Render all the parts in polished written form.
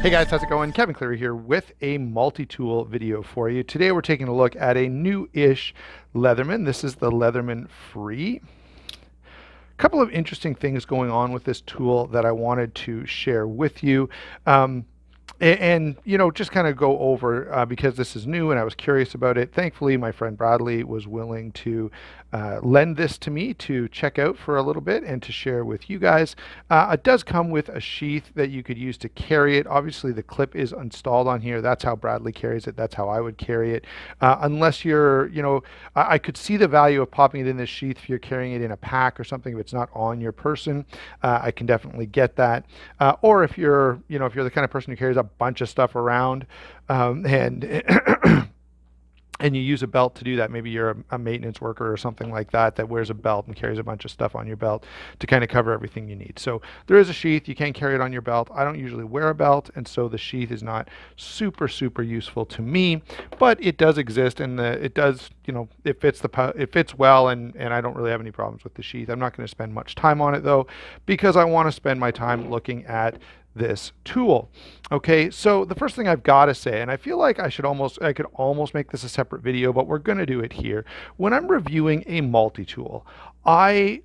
Hey guys, how's it going? Kevin Cleary here with a multi-tool video for you. Today we're taking a look at a new-ish Leatherman. This is the Leatherman Free. A couple of interesting things going on with this tool that I wanted to share with you. And you know, just kind of go over because this is new and I was curious about it. Thankfully, my friend Bradley was willing to lend this to me to check out for a little bit and to share with you guys. It does come with a sheath that you could use to carry it. Obviously, the clip is installed on here. That's how Bradley carries it. That's how I would carry it. Unless you're, you know, I could see the value of popping it in this sheath if you're carrying it in a pack or something. If it's not on your person, I can definitely get that. Or if you're, you know, if you're the kind of person who carries a bunch of stuff around and you use a belt to do that. Maybe you're a maintenance worker or something like that that wears a belt and carries a bunch of stuff on your belt to kind of cover everything you need. So there is a sheath. You can carry it on your belt. I don't usually wear a belt, and so the sheath is not super useful to me, but it does exist, and it does, you know, it fits well, and I don't really have any problems with the sheath. I'm not going to spend much time on it though, because I want to spend my time looking at this tool. Okay, so the first thing I've got to say, and I feel like I could almost make this a separate video, but we're going to do it here. When I'm reviewing a multi-tool, I'm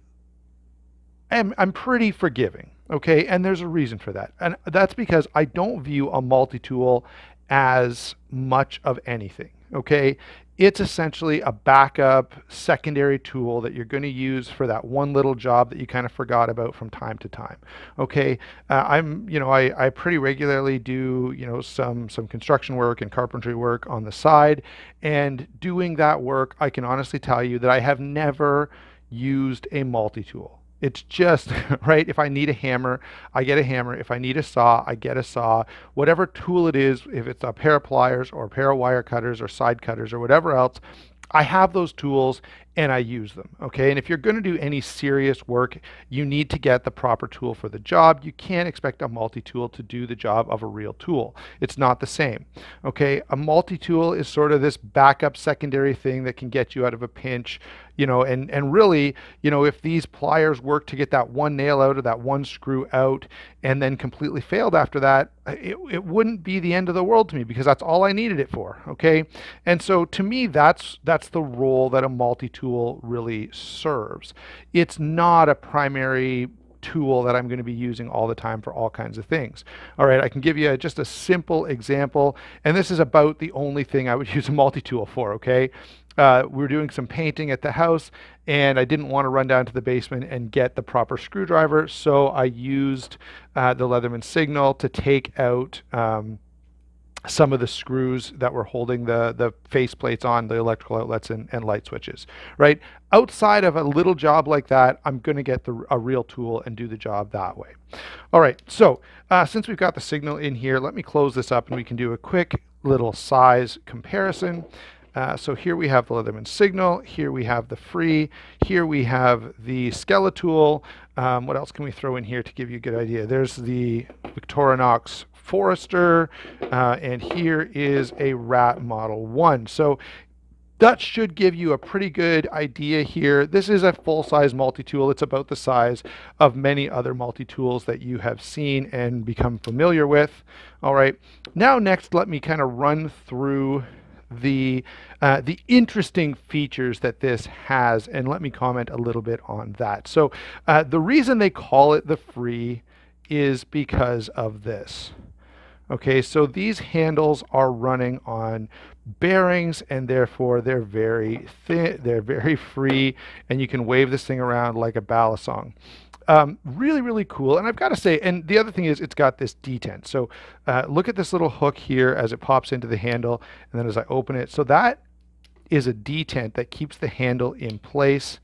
pretty forgiving, okay? And there's a reason for that. And that's because I don't view a multi-tool as much of anything, okay? It's essentially a backup secondary tool that you're going to use for that one little job that you kind of forgot about from time to time. Okay, I pretty regularly do, you know, some construction work and carpentry work on the side, and doing that work, I can honestly tell you that I have never used a multi-tool. It's just, right, if I need a hammer, I get a hammer. If I need a saw, I get a saw. Whatever tool it is, if it's a pair of pliers or a pair of wire cutters or side cutters or whatever else, I have those tools and I use them, okay? And if you're going to do any serious work, you need to get the proper tool for the job. You can't expect a multi-tool to do the job of a real tool. It's not the same, okay? A multi-tool is sort of this backup secondary thing that can get you out of a pinch, you know, and really, you know, if these pliers work to get that one nail out or that one screw out and then completely failed after that, it wouldn't be the end of the world to me, because that's all I needed it for, okay? And so to me, that's the role that a multi-tool really serves. It's not a primary tool that I'm going to be using all the time for all kinds of things. All right, I can give you just a simple example, and this is about the only thing I would use a multi-tool for, okay? We were doing some painting at the house, and I didn't want to run down to the basement and get the proper screwdriver, so I used the Leatherman Signal to take out some of the screws that were holding the face plates on the electrical outlets and light switches, right? Outside of a little job like that, I'm going to get a real tool and do the job that way. All right, so since we've got the Signal in here, let me close this up and we can do a quick little size comparison. So here we have the Leatherman Signal, here we have the Free, here we have the Skeletool. What else can we throw in here to give you a good idea? There's the Victorinox Forester, and here is a Rat Model 1. So that should give you a pretty good idea here. This is a full-size multi-tool. It's about the size of many other multi-tools that you have seen and become familiar with. All right, now next let me kind of run through the interesting features that this has, and let me comment a little bit on that. So the reason they call it the Free is because of this. Okay, so these handles are running on bearings, and therefore they're very thin, they're very free, and you can wave this thing around like a balisong. Really cool. And I've got to say, and the other thing is it's got this detent. So look at this little hook here as it pops into the handle, and then as I open it, so that is a detent that keeps the handle in place.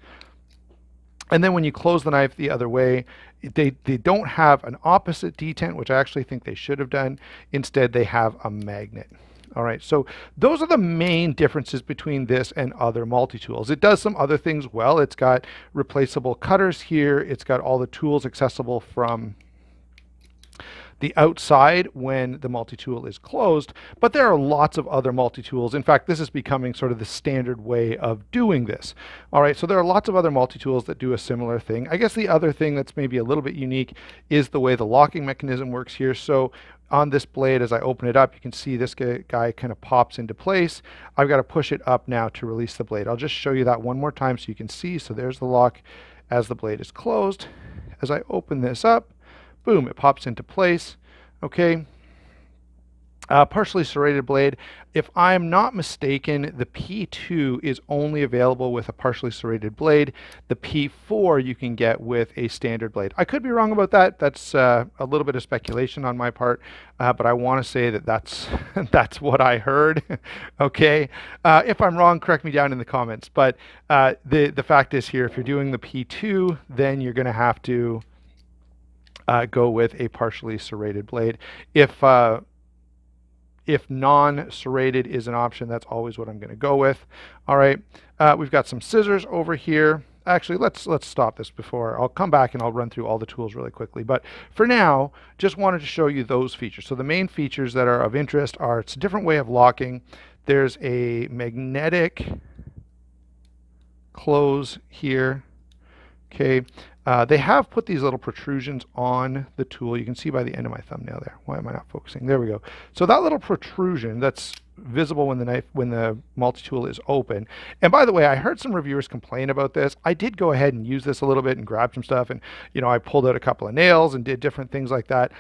And then when you close the knife the other way, they don't have an opposite detent, which I actually think they should have done. Instead, they have a magnet. All right, so those are the main differences between this and other multi-tools. It does some other things well. It's got replaceable cutters here. It's got all the tools accessible from the outside when the multi-tool is closed, but there are lots of other multi-tools. In fact, this is becoming sort of the standard way of doing this. All right, so there are lots of other multi-tools that do a similar thing. I guess the other thing that's maybe a little bit unique is the way the locking mechanism works here. So on this blade, as I open it up, you can see this guy kind of pops into place. I've got to push it up now to release the blade. I'll just show you that one more time so you can see. So there's the lock as the blade is closed. As I open this up, boom, it pops into place. Okay. Partially serrated blade. If I'm not mistaken, the P2 is only available with a partially serrated blade. The P4 you can get with a standard blade. I could be wrong about that. That's a little bit of speculation on my part, but I want to say that that's what I heard. Okay, if I'm wrong, correct me down in the comments. But the fact is here, if you're doing the P2, then you're going to have to go with a partially serrated blade. If non-serrated is an option, that's always what I'm going to go with. All right, we've got some scissors over here. Actually, let's stop this before. I'll come back and I'll run through all the tools really quickly. But for now, just wanted to show you those features. So the main features that are of interest are it's a different way of locking. There's a magnetic close here. Okay. They have put these little protrusions on the tool. You can see by the end of my thumbnail there. Why am I not focusing? There we go. So that little protrusion that's visible when the multi-tool is open. And by the way, I heard some reviewers complain about this. I did go ahead and use this a little bit and grab some stuff, and I pulled out a couple of nails and did different things like that.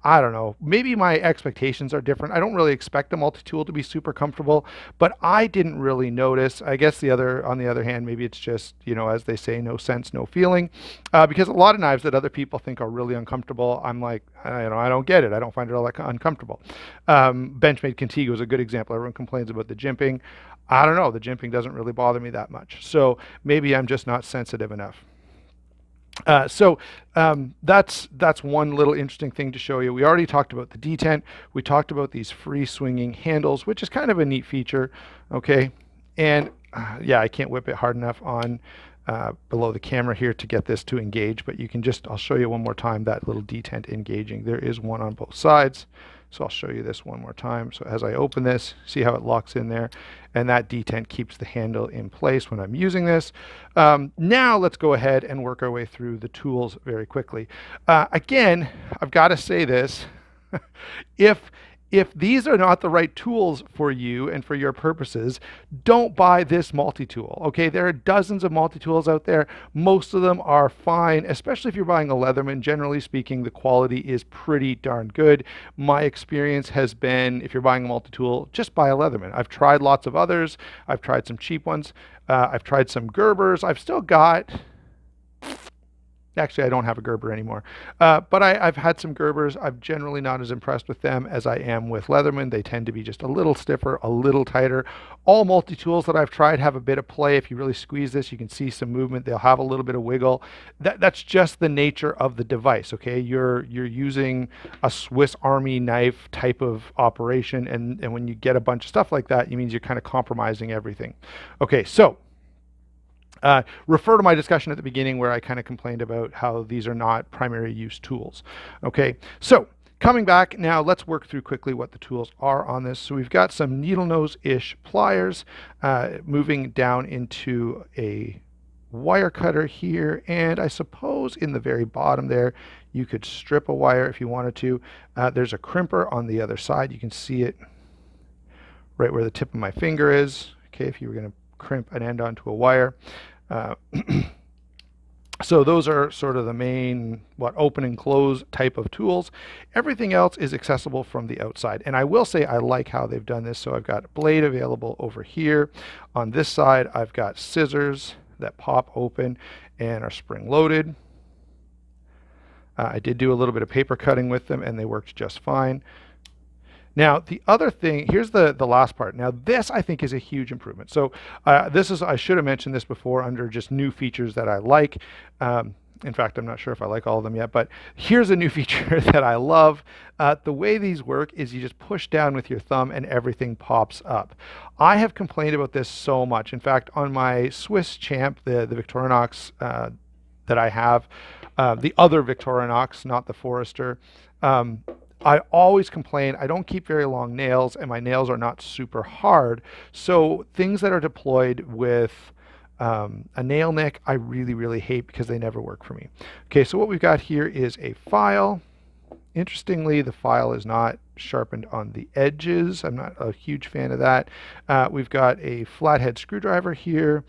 I don't know, maybe my expectations are different. I don't really expect a multi-tool to be super comfortable, but I didn't really notice. I guess on the other hand, maybe it's just, as they say, no sense, no feeling, because a lot of knives that other people think are really uncomfortable, I'm like, I don't get it. I don't find it all that uncomfortable. Benchmade Contigo is a good example. Everyone complains about the jimping. I don't know. The jimping doesn't really bother me that much. So maybe I'm just not sensitive enough. That's one little interesting thing to show you. We already talked about the detent. We talked about these free swinging handles, which is kind of a neat feature. Okay. And yeah, I can't whip it hard enough on below the camera here to get this to engage, but you can I'll show you one more time that little detent engaging. There is one on both sides. So I'll show you this one more time. So as I open this, see how it locks in there, and that detent keeps the handle in place when I'm using this. Now let's go ahead and work our way through the tools very quickly. Again, I've got to say this, if these are not the right tools for you and for your purposes, don't buy this multi-tool. Okay, there are dozens of multi-tools out there. Most of them are fine, especially if you're buying a Leatherman. Generally speaking, the quality is pretty darn good. My experience has been, if you're buying a multi-tool, just buy a Leatherman. I've tried lots of others. I've tried some cheap ones. I've tried some Gerbers. I've still got... Actually, I don't have a Gerber anymore, but I've had some Gerbers. I'm generally not as impressed with them as I am with Leatherman. They tend to be just a little stiffer, a little tighter. All multi-tools that I've tried have a bit of play. If you really squeeze this, you can see some movement. They'll have a little bit of wiggle. That's just the nature of the device, okay? You're using a Swiss Army knife type of operation, and when you get a bunch of stuff like that, it means you're kind of compromising everything. Okay, so refer to my discussion at the beginning where I kind of complained about how these are not primary use tools. Okay, so coming back now, let's work through quickly what the tools are on this. So we've got some needle nose-ish pliers, moving down into a wire cutter here, and I suppose in the very bottom there you could strip a wire if you wanted to. There's a crimper on the other side. You can see it right where the tip of my finger is. Okay, if you were going to crimp an end onto a wire. So those are sort of the main open and close type of tools. Everything else is accessible from the outside, and I will say I like how they've done this. So I've got a blade available over here. On this side I've got scissors that pop open and are spring loaded. I did do a little bit of paper cutting with them and they worked just fine. Now, the other thing, here's the last part. Now, this I think is a huge improvement. So I should have mentioned this before under just new features that I like. In fact, I'm not sure if I like all of them yet, but here's a new feature that I love. The way these work is you just push down with your thumb and everything pops up. I have complained about this so much. In fact, on my Swiss Champ, the Victorinox that I have, the other Victorinox, not the Forester, I always complain I don't keep very long nails and my nails are not super hard. So things that are deployed with a nail nick, I really, really hate because they never work for me. Okay, so what we've got here is a file. Interestingly, the file is not sharpened on the edges. I'm not a huge fan of that. We've got a flathead screwdriver here.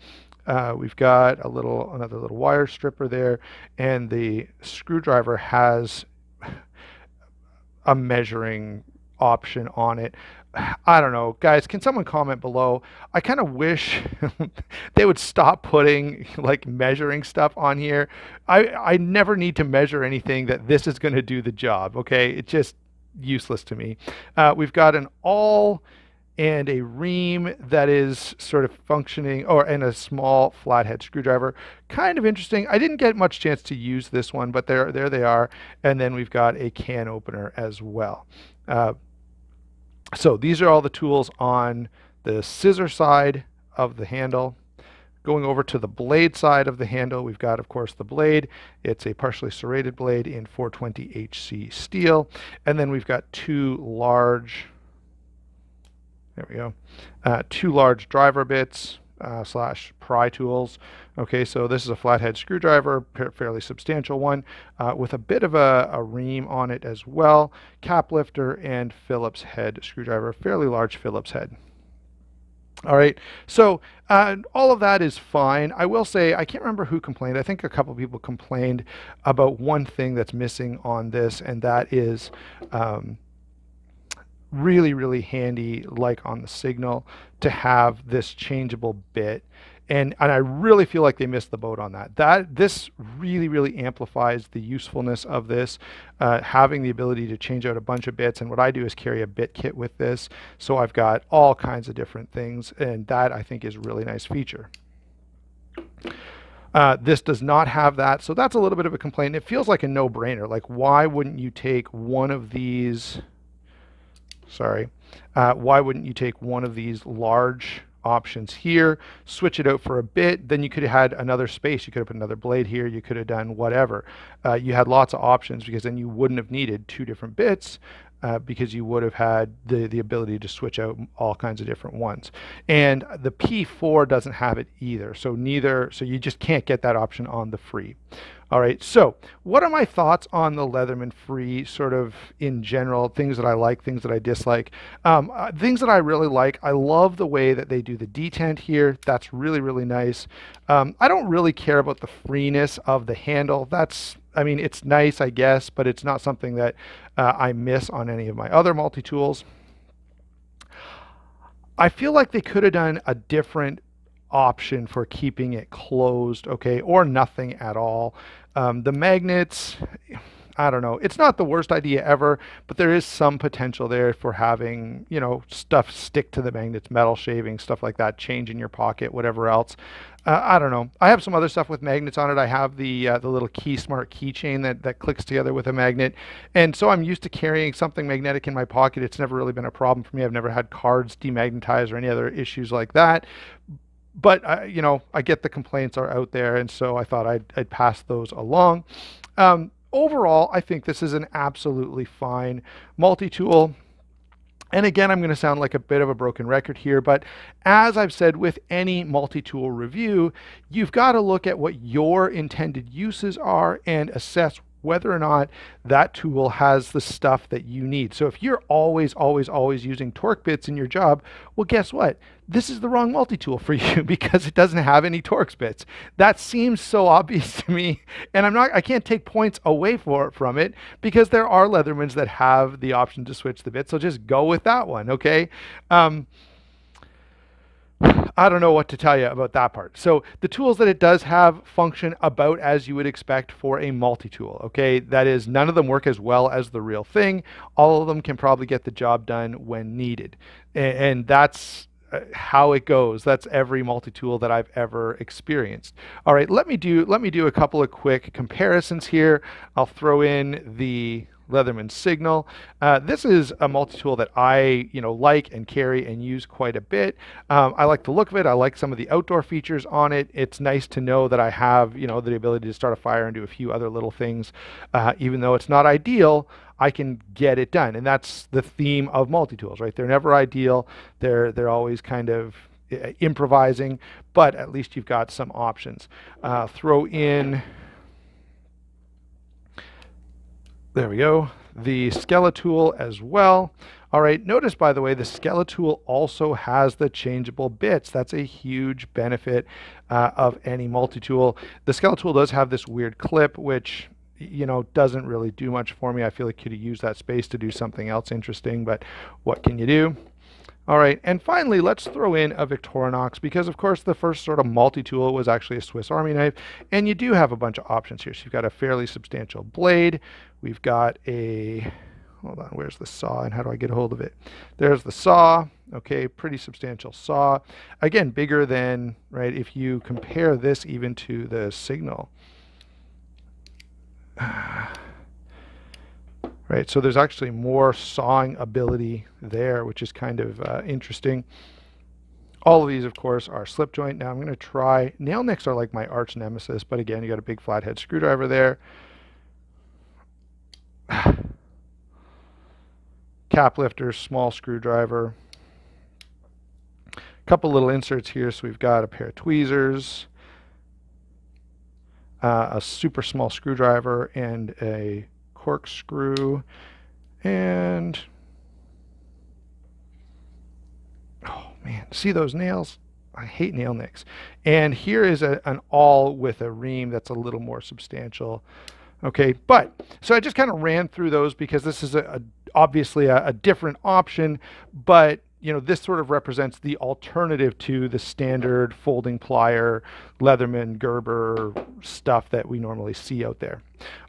We've got another little wire stripper there, and the screwdriver has a measuring option on it. I don't know, guys, can someone comment below? I kind of wish they would stop putting like measuring stuff on here. I never need to measure anything that this is going to do the job, okay? It's just useless to me. We've got an awl and a ream that is sort of functioning, and a small flathead screwdriver. Kind of interesting. I didn't get much chance to use this one, but there they are. And then we've got a can opener as well. So these are all the tools on the scissor side of the handle. Going over to the blade side of the handle, we've got, of course, the blade. It's a partially serrated blade in 420 HC steel. And then we've got two large driver bits slash pry tools. Okay, so this is a flathead screwdriver, fairly substantial one, with a bit of a ream on it as well. Cap lifter and Phillips head screwdriver, fairly large Phillips head. All right, so all of that is fine. I will say, I can't remember who complained. I think a couple people complained about one thing that's missing on this, and that is really, really handy, like on the Signal, to have this changeable bit. And I really feel like they missed the boat on that. This really, really amplifies the usefulness of this, having the ability to change out a bunch of bits. And what I do is carry a bit kit with this. So I've got all kinds of different things. And that, I think, is a really nice feature. This does not have that. So that's a little bit of a complaint. It feels like a no-brainer. Like, why wouldn't you take one of these... why wouldn't you take one of these large options here, switch it out for a bit, then you could have had another space. You could have put another blade here. You could have done whatever. You had lots of options, because then you wouldn't have needed two different bits, because you would have had the ability to switch out all kinds of different ones. And the P4 doesn't have it either. So you just can't get that option on the Free. All right, so what are my thoughts on the Leatherman Free, sort of in general, things that I like, things that I dislike? Things that I really like, I love the way that they do the detent here. That's really, really nice. I don't really care about the freeness of the handle. I mean, it's nice, I guess, but it's not something that I miss on any of my other multi-tools. I feel like they could have done a different option for keeping it closed, okay, or nothing at all. The magnets, I don't know, it's not the worst idea ever, but there is some potential there for having, you know, stuff stick to the magnets, metal shaving, stuff like that, change in your pocket, whatever else. I don't know. I have some other stuff with magnets on it. I have the little Smart keychain that clicks together with a magnet, and so I'm used to carrying something magnetic in my pocket. It's never really been a problem for me. I've never had cards demagnetized or any other issues like that. But you know, I get the complaints are out there, and so I thought I'd pass those along. Overall, I think this is an absolutely fine multi-tool. And again, I'm going to sound like a bit of a broken record here, but as I've said with any multi-tool review, you've got to look at what your intended uses are and assess whether or not that tool has the stuff that you need. So if you're always using torque bits in your job, well, guess what? This is the wrong multi-tool for you, because it doesn't have any Torx bits. That seems so obvious to me, and I can't take points away from it, because there are Leathermans that have the option to switch the bits. So just go with that one, okay? I don't know what to tell you about that part. So the tools that it does have function about as you would expect for a multi-tool, okay? That is, none of them work as well as the real thing. All of them can probably get the job done when needed. And that's how it goes. That's every multi-tool that I've ever experienced. All right, let me do a couple of quick comparisons here. I'll throw in the Leatherman Signal. This is a multi-tool that I like and carry and use quite a bit. I like the look of it. I like some of the outdoor features on it. It's nice to know that I have the ability to start a fire and do a few other little things. Even though it's not ideal, I can get it done, and that's the theme of multi-tools, right? They're never ideal. They're always kind of improvising, but at least you've got some options. Throw in, there we go, the Skeletool as well. All right, notice, by the way, the Skeletool also has the changeable bits. That's a huge benefit of any multi-tool. The Skeletool does have this weird clip, which, you know, doesn't really do much for me. I feel like you could use that space to do something else interesting, but what can you do? All right, and finally, let's throw in a Victorinox, because of course the first sort of multi-tool was actually a Swiss Army knife, and you do have a bunch of options here. So you've got a fairly substantial blade. We've got a, hold on, where's the saw and how do I get a hold of it? There's the saw. Okay, pretty substantial saw. Again, bigger than, right, if you compare this even to the Signal. Right, so there's actually more sawing ability there, which is kind of interesting. All of these, of course, are slip joint. Now I'm going to try, nail nicks are like my arch nemesis, but again, you got a big flathead screwdriver there. Cap lifter, small screwdriver. A couple little inserts here, so we've got a pair of tweezers, a super small screwdriver, and a corkscrew, and oh man, see those nails? I hate nail nicks. And here is an awl with a ream that's a little more substantial. Okay, but so I just kind of ran through those because this is obviously a different option, but you know, this sort of represents the alternative to the standard folding plier, Leatherman, Gerber stuff that we normally see out there.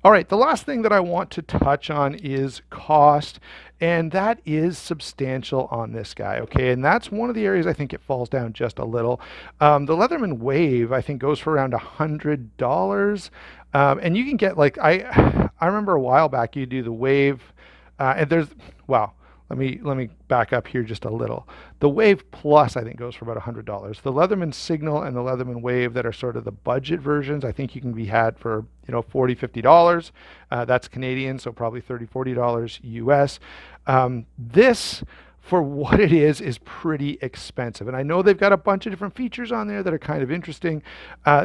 All right, the last thing that I want to touch on is cost, and that is substantial on this guy, okay? And that's one of the areas I think it falls down just a little. The Leatherman Wave, I think, goes for around $100, and you can get, like, I remember a while back you do the Wave, and there's, wow. Let me back up here just a little. The Wave Plus, I think, goes for about $100. The Leatherman Signal and the Leatherman Wave that are sort of the budget versions, I think you can be had for, you know, $40, $50. That's Canadian, so probably $30, $40 US. This, for what it is pretty expensive. And I know they've got a bunch of different features on there that are kind of interesting.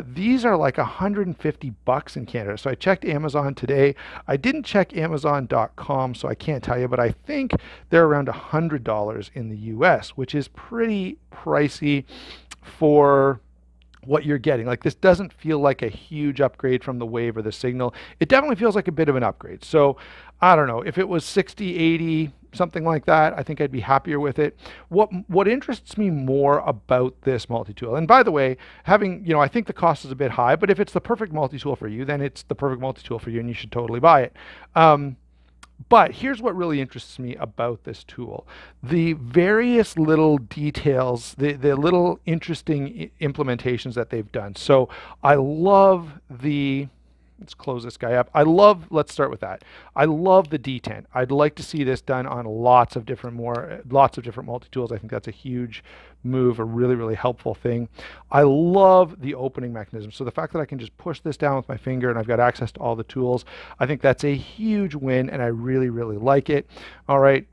These are like $150 in Canada. So I checked Amazon today. I didn't check Amazon.com, so I can't tell you, but I think they're around $100 in the US, which is pretty pricey for what you're getting. Like, this doesn't feel like a huge upgrade from the Wave or the Signal. It definitely feels like a bit of an upgrade. So I don't know, if it was 60, 80, something like that, I think I'd be happier with it. What interests me more about this multi-tool, and by the way, having, you know, I think the cost is a bit high, but if it's the perfect multi-tool for you, then it's the perfect multi-tool for you and you should totally buy it. But here's what really interests me about this tool. The various little details, the little interesting implementations that they've done. So I love the, let's close this guy up. Let's start with that. I love the detent. I'd like to see this done on lots of different multi-tools. I think that's a huge move, a really, really helpful thing. I love the opening mechanism. So the fact that I can just push this down with my finger and I've got access to all the tools, I think that's a huge win, and I really, really like it. All right.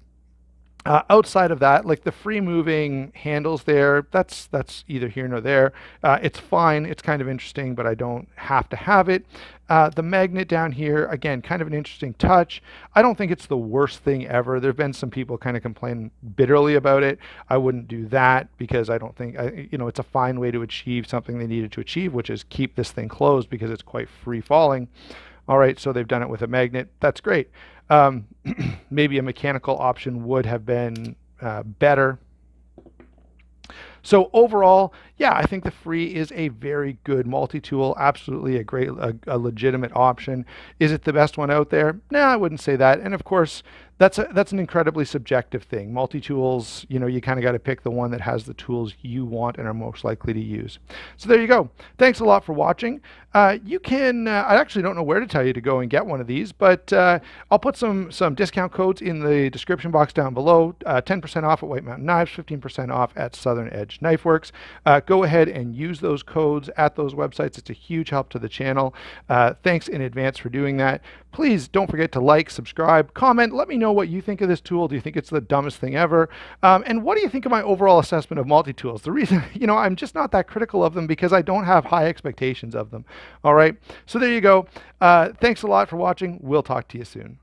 Outside of that, like the free moving handles there, that's either here nor there. It's fine. It's kind of interesting, but I don't have to have it. The magnet down here, again, kind of an interesting touch. I don't think it's the worst thing ever. There have been some people kind of complain bitterly about it. I wouldn't do that because I don't think, you know, it's a fine way to achieve something they needed to achieve, which is keep this thing closed because it's quite free falling. All right, so they've done it with a magnet. That's great. Maybe a mechanical option would have been better. So overall, yeah, I think the Free is a very good multi-tool, absolutely a legitimate option. Is it the best one out there? No, I wouldn't say that. And of course, that's an incredibly subjective thing. Multi-tools, you know, you kind of got to pick the one that has the tools you want and are most likely to use. So there you go. Thanks a lot for watching. You can, I actually don't know where to tell you to go and get one of these, but I'll put some discount codes in the description box down below. 10% off at White Mountain Knives, 15% off at Southern Edge Knife Works. Go ahead and use those codes at those websites. It's a huge help to the channel. Thanks in advance for doing that. Please don't forget to like, subscribe, comment. Let me know what you think of this tool. Do you think it's the dumbest thing ever? And what do you think of my overall assessment of multi-tools? The reason, you know, I'm just not that critical of them because I don't have high expectations of them. All right. So there you go. Thanks a lot for watching. We'll talk to you soon.